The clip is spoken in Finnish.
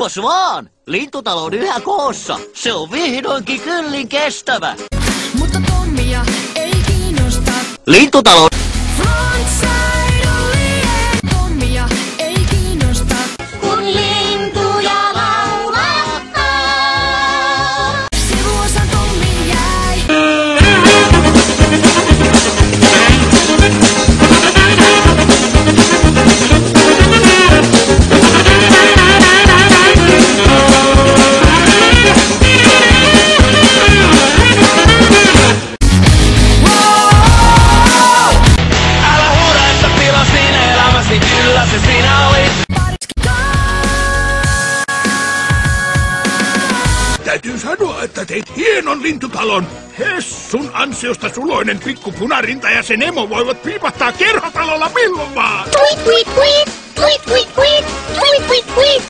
Kiitos vaan! Lintutalo on yhä koossa. Se on vihdoinkin kyllin kestävä. Mutta Tommia ei kiinnosta. Lintutalo... Frontside on liian. Tommia ei kiinnosta. Kun lintuja laulattaa. Sivuosa Tommi jäi. Täytyy sanoa, että teit hienon lintutalon. Hessun ansiosta suloinen pikku punarinta ja sen emo voivat piipahtaa kerhotalolla milloin vaan. Tweet, tweet, tweet. Tweet, tweet, tweet. Tweet, tweet, tweet.